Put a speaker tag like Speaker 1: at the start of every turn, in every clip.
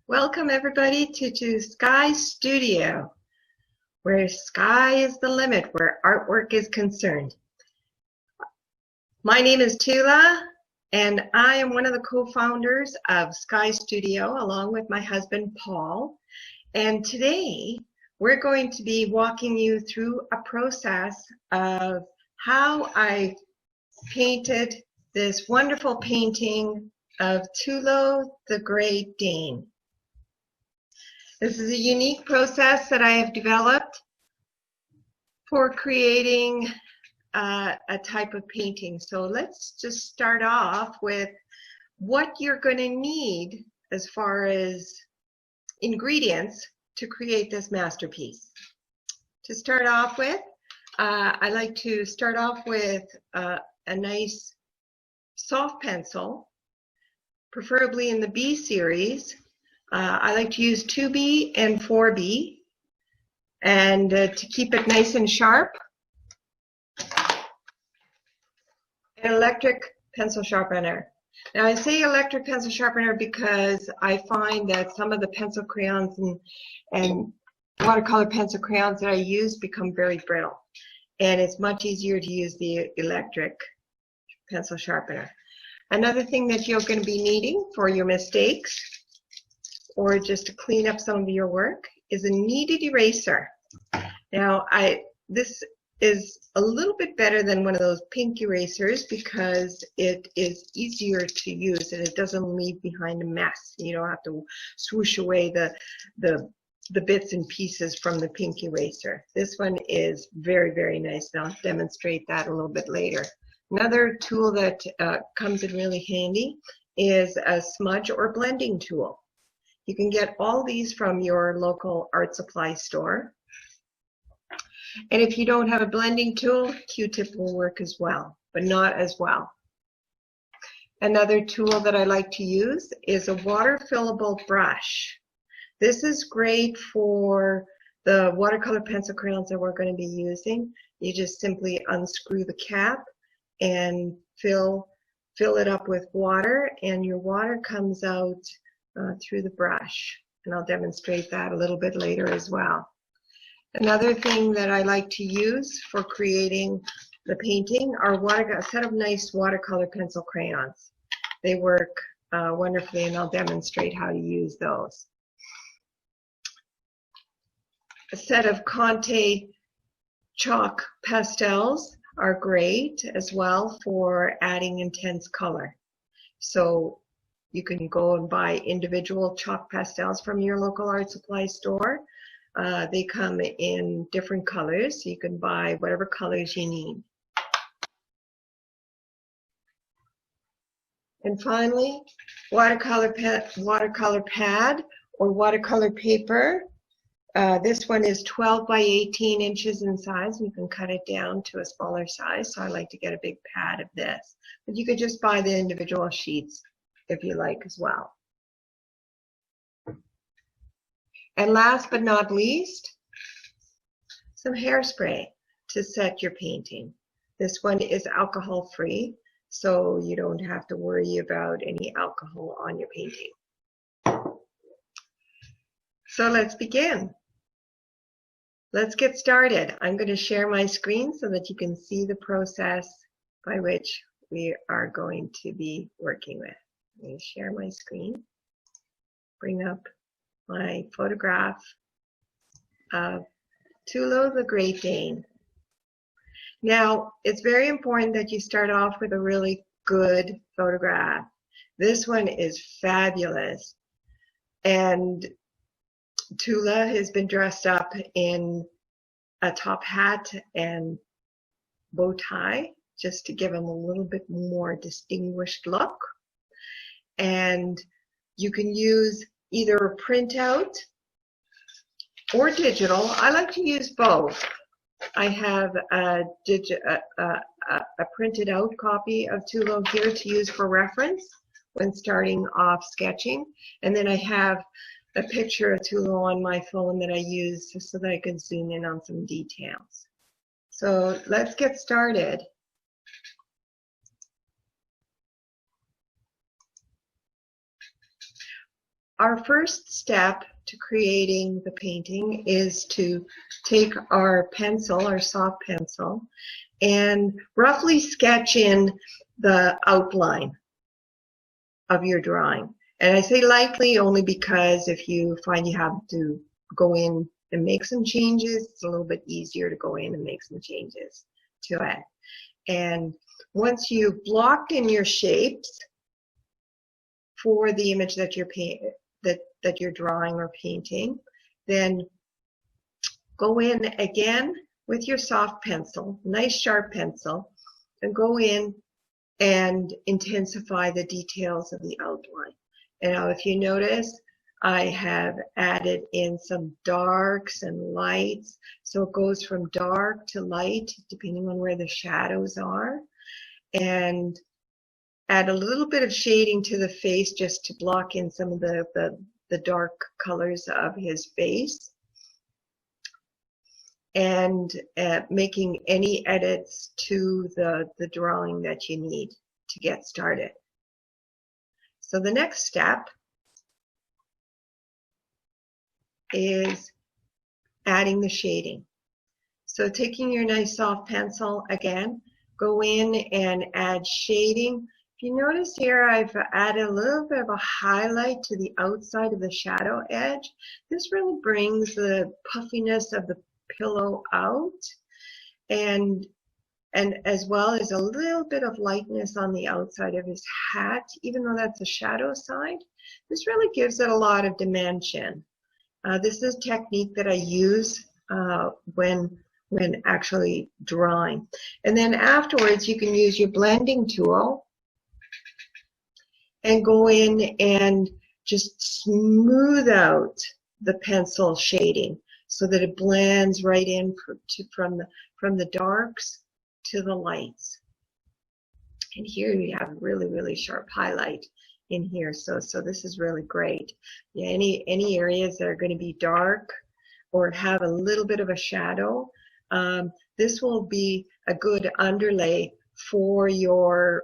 Speaker 1: Welcome everybody to Sky Studio, where sky is the limit, where artwork is concerned. My name is Tuula, and I am one of the co-founders of Sky Studio, along with my husband, Paul. And today, we're going to be walking you through a process of how I painted this wonderful painting of Tuula the Great Dane. This is a unique process that I have developed for creating a type of painting. So let's just start off with what you're going to need as far as ingredients to create this masterpiece. To start off with, I like to start off with a nice soft pencil, preferably in the B series. I like to use 2B and 4B, and to keep it nice and sharp, an electric pencil sharpener. Now I say electric pencil sharpener because I find that some of the pencil crayons and watercolor pencil crayons that I use become very brittle, and it's much easier to use the electric pencil sharpener. Another thing that you're going to be needing for your mistakes, or just to clean up some of your work, is a kneaded eraser. Now, this is a little bit better than one of those pink erasers because it is easier to use and it doesn't leave behind a mess. You don't have to swoosh away the bits and pieces from the pink eraser. This one is very, very nice, and I'll demonstrate that a little bit later. Another tool that comes in really handy is a smudge or blending tool. You can get all these from your local art supply store. And if you don't have a blending tool, Q-tip will work as well, but not as well. Another tool that I like to use is a water fillable brush. This is great for the watercolor pencil crayons that we're going to be using. You just simply unscrew the cap and fill it up with water, and your water comes out through the brush, and I'll demonstrate that a little bit later as well. Another thing that I like to use for creating the painting are a set of nice watercolor pencil crayons. They work wonderfully, and I'll demonstrate how to use those. A set of Conte chalk pastels are great as well for adding intense color. So you can go and buy individual chalk pastels from your local art supply store. They come in different colors, so you can buy whatever colors you need. And finally, watercolor pad or watercolor paper. This one is 12 by 18 inches in size, and you can cut it down to a smaller size, so I like to get a big pad of this. But you could just buy the individual sheets if you like as well. And last but not least, some hairspray to set your painting. This one is alcohol free, so you don't have to worry about any alcohol on your painting. So let's begin. Let's get started. I'm going to share my screen so that you can see the process by which we are going to be working with. Let me share my screen, bring up my photograph of Tuula the Great Dane. Now, it's very important that you start off with a really good photograph. This one is fabulous. And Tuula has been dressed up in a top hat and bow tie just to give him a little bit more distinguished look. And you can use either a printout or digital. I like to use both. I have a printed out copy of Tuula here to use for reference when starting off sketching. And then I have a picture of Tuula on my phone that I use just so that I can zoom in on some details. So let's get started. our first step to creating the painting is to take our pencil, our soft pencil, and roughly sketch in the outline of your drawing. And I say lightly only because if you find you have to go in and make some changes, it's a little bit easier to go in and make some changes to it. And once you've blocked in your shapes for the image that you're drawing or painting, then go in again with your soft pencil, nice sharp pencil, and go in and intensify the details of the outline. And now if you notice, I have added in some darks and lights. So it goes from dark to light, depending on where the shadows are. And add a little bit of shading to the face just to block in some of the dark colors of his face. And making any edits to the drawing that you need to get started. So the next step is adding the shading. So taking your nice soft pencil again, go in and add shading. If you notice here, I've added a little bit of a highlight to the outside of the shadow edge. This really brings the puffiness of the pillow out, and as well as a little bit of lightness on the outside of his hat, even though that's the shadow side. This really gives it a lot of dimension. This is a technique that I use when actually drawing. And then afterwards, you can use your blending tool and go in and just smooth out the pencil shading so that it blends right in from the darks to the lights. And here you have really, really sharp highlight in here. So this is really great. Yeah, any areas that are going to be dark or have a little bit of a shadow, this will be a good underlay for your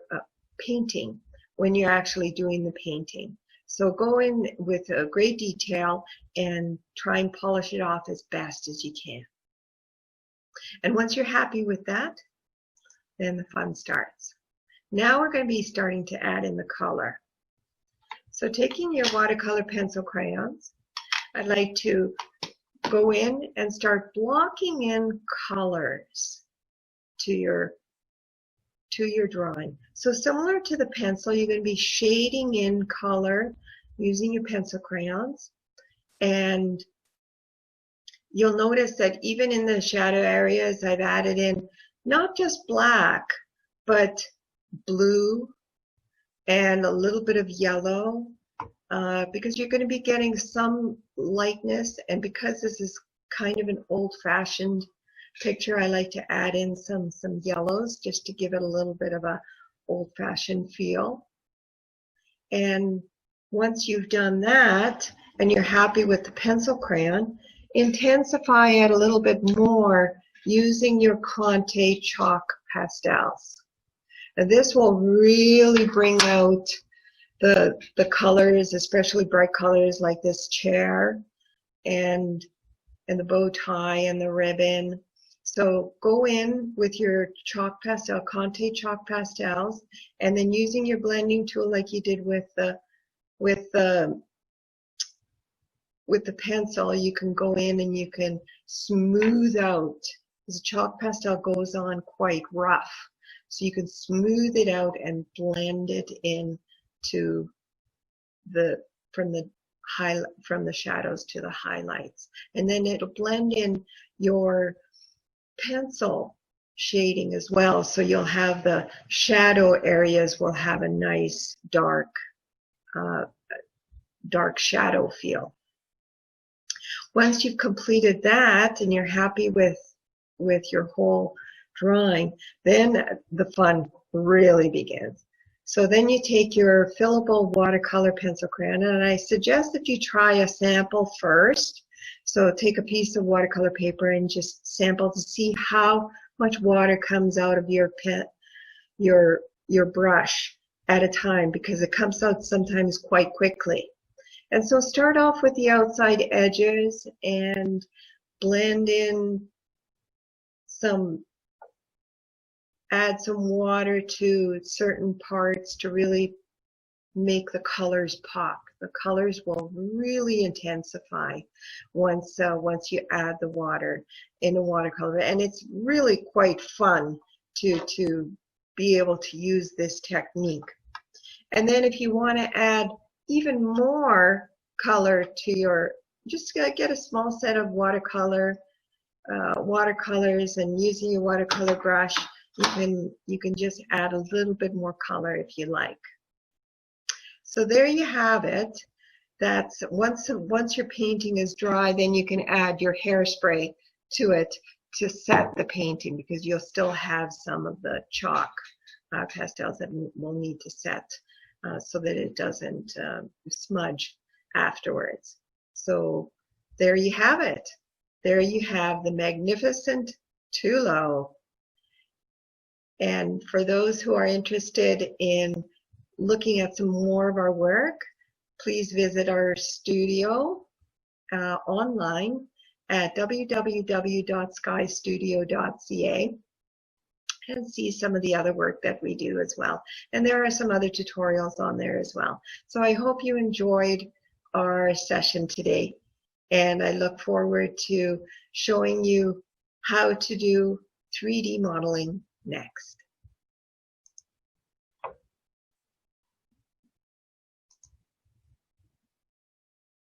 Speaker 1: painting when you're actually doing the painting. So go in with a great detail and try and polish it off as best as you can. And once you're happy with that, then the fun starts. Now we're going to be starting to add in the color. So taking your watercolor pencil crayons, I'd like to go in and start blocking in colors to your drawing. So similar to the pencil, you're going to be shading in color using your pencil crayons. And you'll notice that even in the shadow areas, I've added in not just black, but blue and a little bit of yellow, because you're going to be getting some lightness. And because this is kind of an old-fashioned picture, I like to add in some yellows just to give it a little bit of a old-fashioned feel. And once you've done that and you're happy with the pencil crayon, intensify it a little bit more using your Conte chalk pastels. And this will really bring out the colors, especially bright colors like this chair and the bow tie and the ribbon. So go in with your chalk pastel, Conte chalk pastels, and then using your blending tool like you did with the pencil, you can go in and you can smooth out. The chalk pastel goes on quite rough, so you can smooth it out and blend it in to from the shadows to the highlights, and then it'll blend in your pencil shading as well. So you'll have the shadow areas will have a nice dark shadow feel. Once you've completed that and you're happy with your whole drawing, then the fun really begins. So then you take your fillable watercolor pencil crayon, and I suggest that you try a sample first. So take a piece of watercolor paper and just sample to see how much water comes out of your brush at a time, because it comes out sometimes quite quickly. And so start off with the outside edges and blend in add some water to certain parts to really make the colors pop. The colors will really intensify once you add the water in the watercolor, and it's really quite fun to be able to use this technique. And then if you want to add even more color to your, just get a small set of watercolors, and using your watercolor brush, you can just add a little bit more color if you like. So there you have it. That's once your painting is dry, then you can add your hairspray to it to set the painting, because you'll still have some of the chalk pastels that will need to set so that it doesn't smudge afterwards. So there you have it. There you have the magnificent Tuula. And for those who are interested in looking at some more of our work, please visit our studio online at www.skystudio.ca and see some of the other work that we do as well. And there are some other tutorials on there as well. So I hope you enjoyed our session today, and I look forward to showing you how to do 3D modeling next.